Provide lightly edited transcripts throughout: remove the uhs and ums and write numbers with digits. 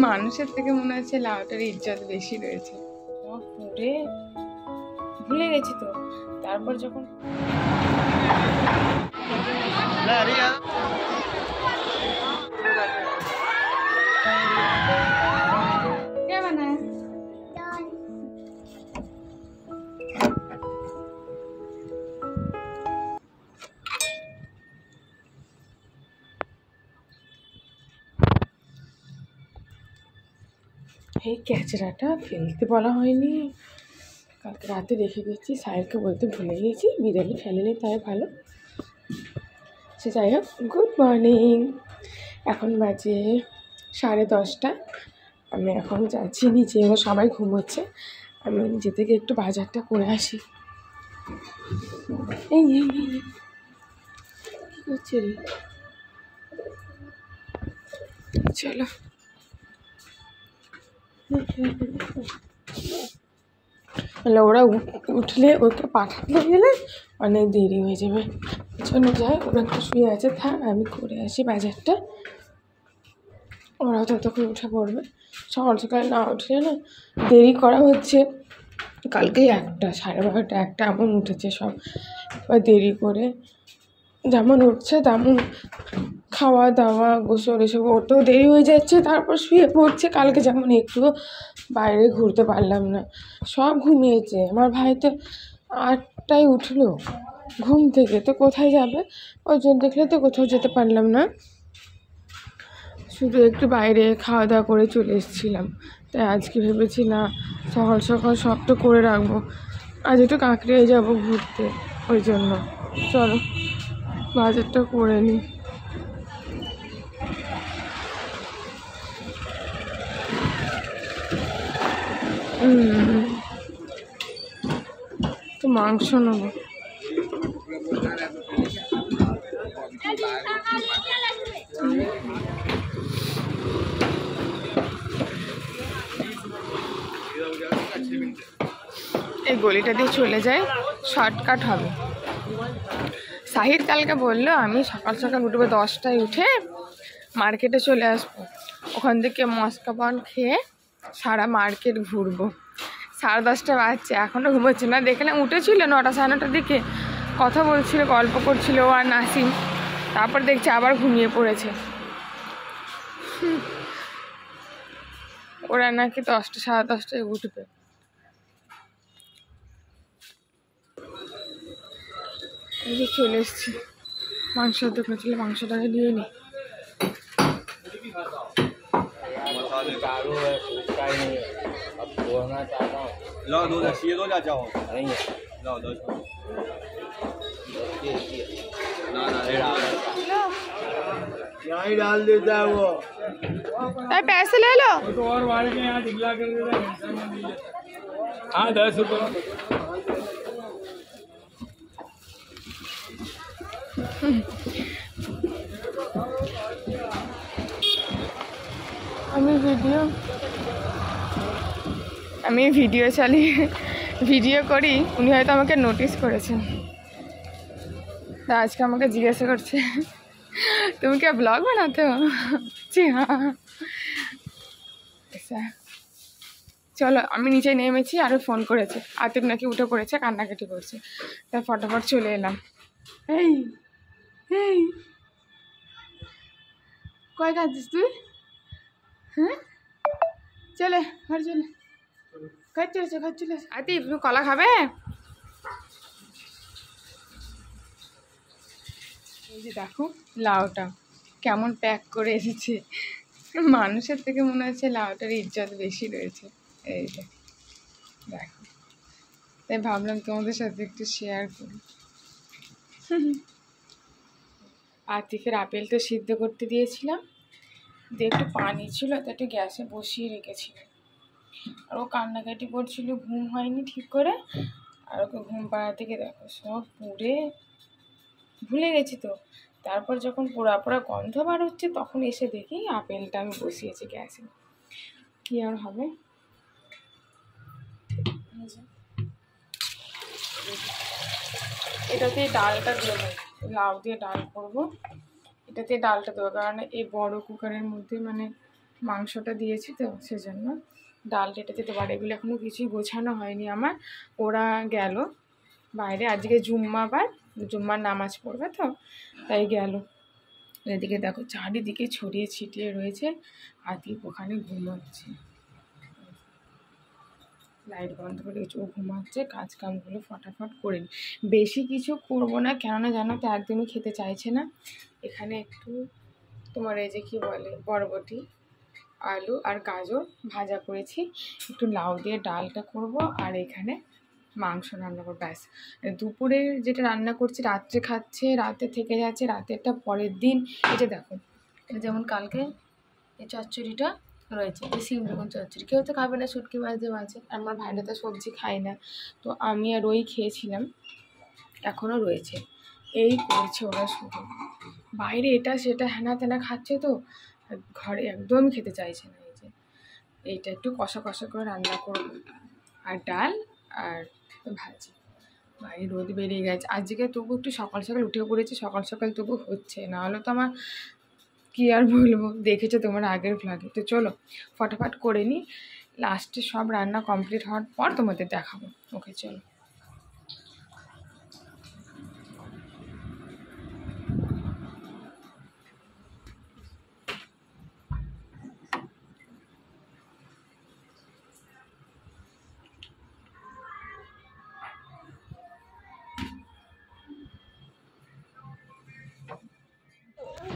মানুষের থেকে মনে হচ্ছে লাউটার ইজ্জত বেশি রয়েছে। পুরে ভুলে গেছি তো, তারপর যখন এই ক্যাচড়াটা ফেলতে বলা হয়নি, কালকে রাতে রেখে গেছি, সাহেবকে বলতে ভুলে গেছি, বিরিয়ানি ফেলেনি তাই ভালো। সে যাই হোক, গুড মর্নিং। এখন বাজে 10:30। আমি এখন যাচ্ছি নিচে, এবার সবাই ঘুমোচ্ছে, আমি নিচে থেকে একটু বাজারটা করে আসি। এই কী করছে রে? চলো। ওরা উঠলে ওকে পাঠাতে গেলে অনেক দেরি হয়ে যাবে, জন্য যাই, ওরা একটু শুয়ে আছে, থাক আমি করে আসি বাজারটা, ওরাও ততক্ষণ উঠে পড়বে। সকাল সকাল না উঠলে না দেরি করা হচ্ছে, কালকে 1টা 12:30 1টা এমন উঠেছে সব, এবার দেরি করে যেমন উঠছে তেমন খাওয়া দাওয়া গোসল এসব ওতেও দেরি হয়ে যাচ্ছে, তারপর শুয়ে পড়ছে। কালকে যেমন একটু বাইরে ঘুরতে পারলাম না, সব ঘুমিয়েছে। আমার ভাই তো 8টায় উঠলো ঘুম থেকে, তো কোথায় যাবে, ওই জন্য দেখলে তো কোথাও যেতে পারলাম না, শুধু একটু বাইরে খাওয়া দাওয়া করে চলে এসেছিলাম। তাই আজকে ভেবেছি না সকাল সকাল সব তো করে রাখবো, আজ একটু কাঁকড়িয়ে যাবো ঘুরতে, ওই জন্য চলো বাজারটা করে নিই। তো মাংস নেবো। এই গলিটা দিয়ে চলে যাই, শর্টকাট হবে। সাহির কালকে বললো আমি সকাল সকাল উঠবো, 10টায় উঠে মার্কেটে চলে আসবো, ওখান থেকে মস্কা পান খেয়ে সারা মার্কেট ঘুরবো। 10:30 বাজছে, এখনও ঘুমোচ্ছে না। দেখলাম উঠেছিল 9টা 9:30টার দিকে, কথা বলছিল, গল্প করছিল ও আর নাসিম, তারপর দেখছি আবার ঘুমিয়ে পড়েছে। ওরা নাকি 10টা 10:30টায় উঠবে। এই যে চলে এসছি মাংসের দোকানে, ছিল মাংসটাকে দিয়ে নি। यहाँ ही डाल देता है वो। पैसे ले लो तो और वाले के यहाँ दिखला कर देता है। हाँ 10 रुपये। আমি ভিডিও চালিয়ে ভিডিও করি, উনি হয়তো আমাকে নোটিস করেছেন, তা আজকে আমাকে জিজ্ঞাসা করছে তুমি কি ব্লগ বানাতে हो? জি হ্যাঁ। চলো আমি নিচে নেমেছি, আরও ফোন করেছে, আতিফ নাকি উঠে পড়েছে, কান্নাকাটি করছে, তাই ফটাফট চলে এলাম। এই এই কয় খাচ্ছিস তুই? হ্যাঁ চলে ঘর চলে, ঘর চলে। আতিফ তুমি কলা খাবে? এই যে দেখো লাউটা কেমন প্যাক করে এসেছে, মানুষের থেকে মনে হচ্ছে লাউটার ইজ্জত বেশি রয়েছে। এই যে দেখো, তাই ভাবলাম তোমাদের সাথে একটু শেয়ার করি। আতিফের আপেলটা সিদ্ধ করতে দিয়েছিলাম, দিয়ে একটু পানি ছিল, তো একটু গ্যাসে বসিয়ে রেখেছিলাম, আর ও কান্নাকাটি করছিল, ঘুম হয়নি ঠিক করে, আর ওকে ঘুম পাড়া থেকে দেখো সব পুড়ে ভুলে গেছি তো, তারপর যখন পোড়া পোড়া গন্ধ বার হচ্ছে তখন এসে দেখি আপেলটা আমি বসিয়েছি গ্যাসে, কি আর হবে। এটাতে ডালটা দেবো, লাউ দিয়ে ডাল করবো, এটাতে ডালটা দেবো, কারণ এই বড় কুকারের মধ্যে মানে মাংসটা দিয়েছি তো সেজন্য ডাল রেটে যেতে পারে। এগুলো এখনও কিছুই গোছানো হয়নি আমার। ওরা গেল বাইরে, আজকে জুম্মার নামাজ পড়বে তো তাই গেল। এদিকে দেখো চারিদিকে ছড়িয়ে ছিটিয়ে রয়েছে, আতিফ ওখানে ঘুমাচ্ছে, লাইট বন্ধ করে ও ঘুমাচ্ছে। কাজ কামগুলো ফটাফট করে নিই, বেশি কিছু করবো না, কেননা জানো তো একদমই খেতে চাইছে না। এখানে একটু তোমার এই যে কী বলে বরবটি, আলু আর গাজর ভাজা করেছি, একটু লাউ দিয়ে ডালটা করব, আর এখানে মাংস রান্না করবো ব্যাস। দুপুরে যেটা রান্না করছি রাত্রে খাচ্ছে, রাতে থেকে যাচ্ছে, রাতেরটা পরের দিন। এটা দেখো, যেমন কালকে এই চচ্চড়িটা রয়েছে, এই সিম বেগুন চচ্চড়ি, কেউ তো খাবে না, শুটকি মাছ দিয়ে মাছে, আমার ভাইরা তো সবজি খায় না, তো আমি আর ওই খেয়েছিলাম, এখনও রয়েছে। এই করছে ওরা শুধু, বাইরে এটা সেটা হেনা তেনা খাচ্ছে, তো ঘরে একদমই খেতে চাইছে না। এই যে এইটা একটু কষা কষা করে রান্না করবো, আর ডাল আর ভাজি। বাইরে রোদ বেরিয়ে গেছে আজকে, তবু একটু সকাল সকাল উঠে পড়েছে, সকাল সকাল তবু হচ্ছে, না হলে তো আমার কী আর বলবো, দেখেছো তোমার আগের ভ্লগে। তো চলো ফটাফট করে নিই, লাস্টে সব রান্না কমপ্লিট হওয়ার পর তোমাদের দেখাবো। ওকে চলো।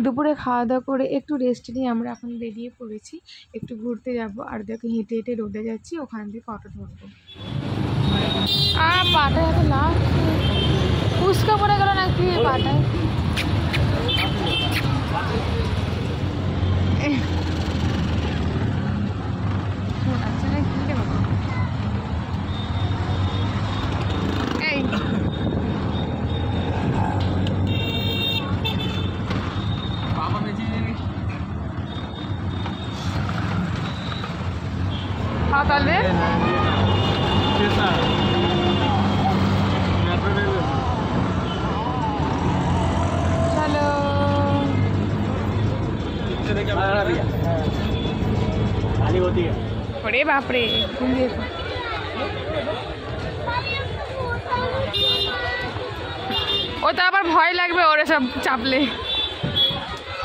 দুপুরে খাওয়া দাওয়া করে একটু রেস্ট নিয়ে আমরা এখন বেরিয়ে পড়েছি, একটু ঘুরতে যাব। আর দেখো হেঁটে হেঁটে রোদে যাচ্ছি, ওখান থেকে অটো ধরবো। পাটা এত লাভ উস্কা পড়ে গেল নাকি পাটায়। আচ্ছা না কি রে বাবা, এই हाँ ताले चलो अरे बाप रे ও তো আবার ভয় লাগবে ওরা সব চাপলে।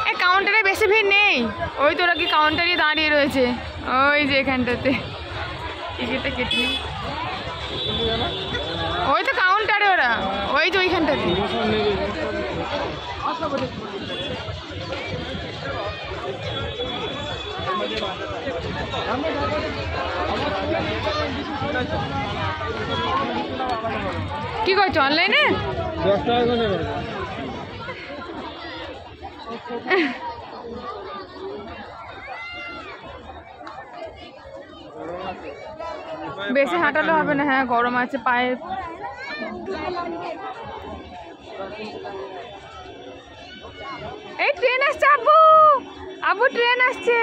এই কাউন্টারে বেশি ভিড় নেই, ওই তোরা কি কাউন্টারই দাঁড়িয়ে রয়েছে, ওই যে এখানটাতে টিকিটটা কেটে নিই, ওই তো কাউন্টারে ওরা, ওই তো ওইখানটাতে। কি করছো অনলাইনে? 10 টাকা করে বেশি হাঁটালে হবে না, হ্যাঁ গরম আছে পায়ে। এই ট্রেন আসছে আব্বু, আব্বু ট্রেন আসছে।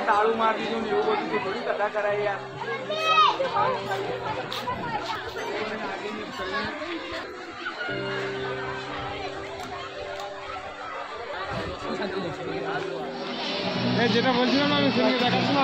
ताड़ू मार दी योग तो थोड़ी कदा कराई यार। যেটা বলছিলাম আমি সেদিকে দেখাচ্ছি না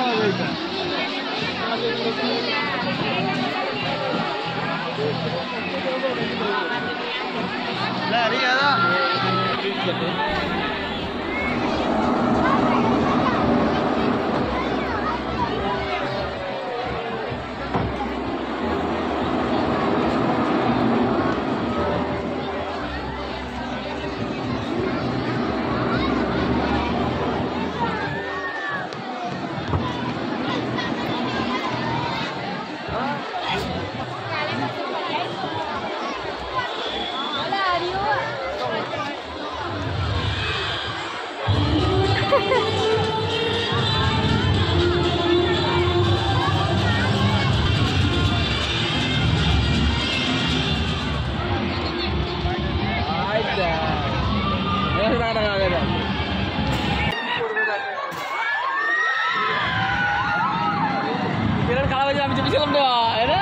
খারাপ হয়েছে আমি চেপেছিলাম না এটা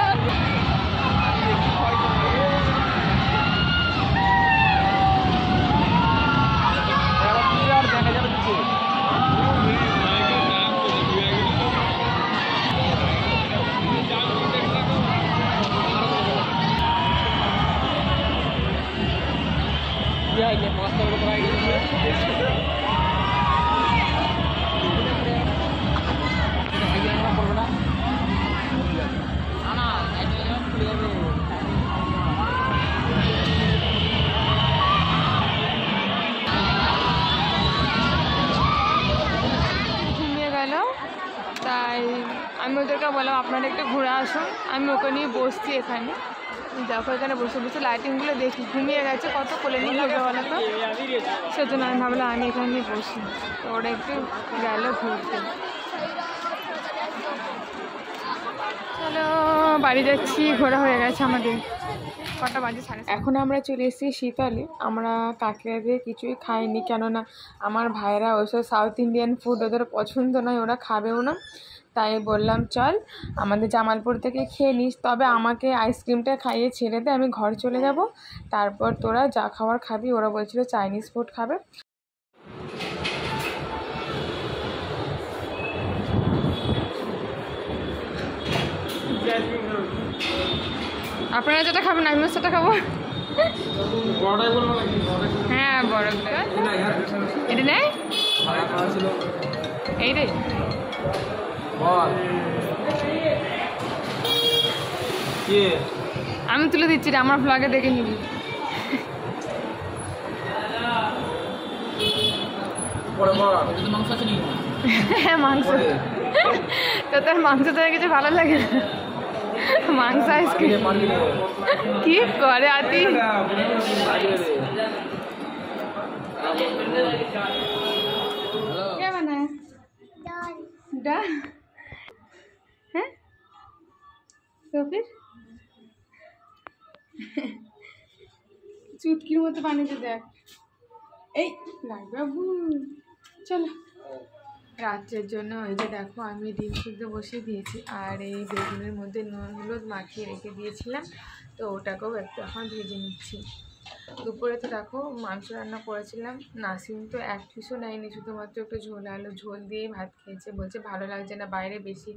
দেখা যাবে কিছু ঘুমিয়ে গেল, তাই আমি ওদেরকে বললাম আপনারা একটু ঘুরে আসুন। আমি ওকে নিয়ে বসছি এখানে, দেখো এখানে বসে বসে লাইটিংগুলো দেখি। ঘুমিয়ে গেছে, কত কোলে নিয়ে ঘুরবে বলো তো, সেজন্য আমি ভাবলাম আমি এখানে নিয়ে বসি। তো ওরা একটু গেল ঘুরতে। চলো বাড়ি যাচ্ছি, ঘোরা হয়ে গেছে আমাদের। কটা বাজে? এখন আমরা চলে এসেছি শীতলে। আমরা কাকিরাদের কিছুই খাইনি, কেননা আমার ভাইরা ওইসব সাউথ ইন্ডিয়ান ফুড ওদের পছন্দ নয়, ওরা খাবেও না। তাই বললাম চল আমাদের জামালপুর থেকে খেয়ে নিস, তবে আমাকে আইসক্রিমটা খাইয়ে ছেড়ে দে, আমি ঘর চলে যাব, তারপর তোরা যা খাওয়ার খাবি। ওরা বলছিল চাইনিজ ফুড খাবে। আপনারা যেটা খাবেন আমিও সেটা খাবো। হ্যাঁ বড় এটা নেই, এই রে আমি তুলে দিচ্ছি রে, আমার ব্লগে দেখে নিবি। হ্যাঁ মাংস, তো তোর মাংস তোর কিছু ভালো লাগে না? মাংস আইসক্রিম কি করে আতি? क्या बना है? दाल। हैं? तो फिर চুটকির মতো বানিয়ে দেখ। এই লাগবে বাবু, চলো। রাত্রের জন্য ওই যে দেখো আমি ডিম সিদ্ধ বসিয়ে দিয়েছি, আর এই বেগুনের মধ্যে নুন হলুদ মাখিয়ে রেখে দিয়েছিলাম, তো ওটাকেও একটু এখন ভেজে নিচ্ছি। দুপুরে তো দেখো মাংস রান্না করেছিলাম, নাসিম তো এক পিসও নেয়নি, শুধুমাত্র একটু ঝোল আলু ঝোল দিয়েই ভাত খেয়েছে, বলছে ভালো লাগছে না, বাইরে বেশি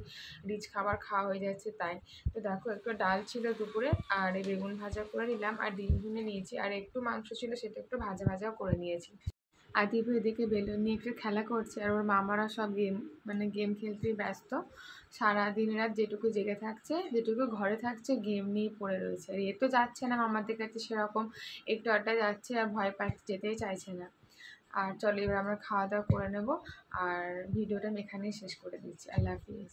রিচ খাবার খাওয়া হয়ে যাচ্ছে তাই। তো দেখো একটু ডাল ছিল দুপুরে, আর এই বেগুন ভাজা করে নিলাম, আর ডিম ভুনে নিয়েছি, আর একটু মাংস ছিল সেটা একটু ভাজা ভাজাও করে নিয়েছি। আদিপ এদিকে বেলুন নিয়ে একটু খেলা করছে, আর ওর মামারা সব গেম খেলতেই ব্যস্ত। সারাদিন রাত যেটুকু জেগে থাকছে, যেটুকু ঘরে থাকছে গেম নিয়ে পড়ে রয়েছে। আর এ তো যাচ্ছে না মামাদের কাছে সেরকম, একটু আড্ডা যাচ্ছে আর ভয় পাচ্ছে, যেতেই চাইছে না। আর চলো এবার আমরা খাওয়া দাওয়া করে নেবো, আর ভিডিওটা আমি এখানেই শেষ করে দিচ্ছি। আল্লাহ হাফিজ।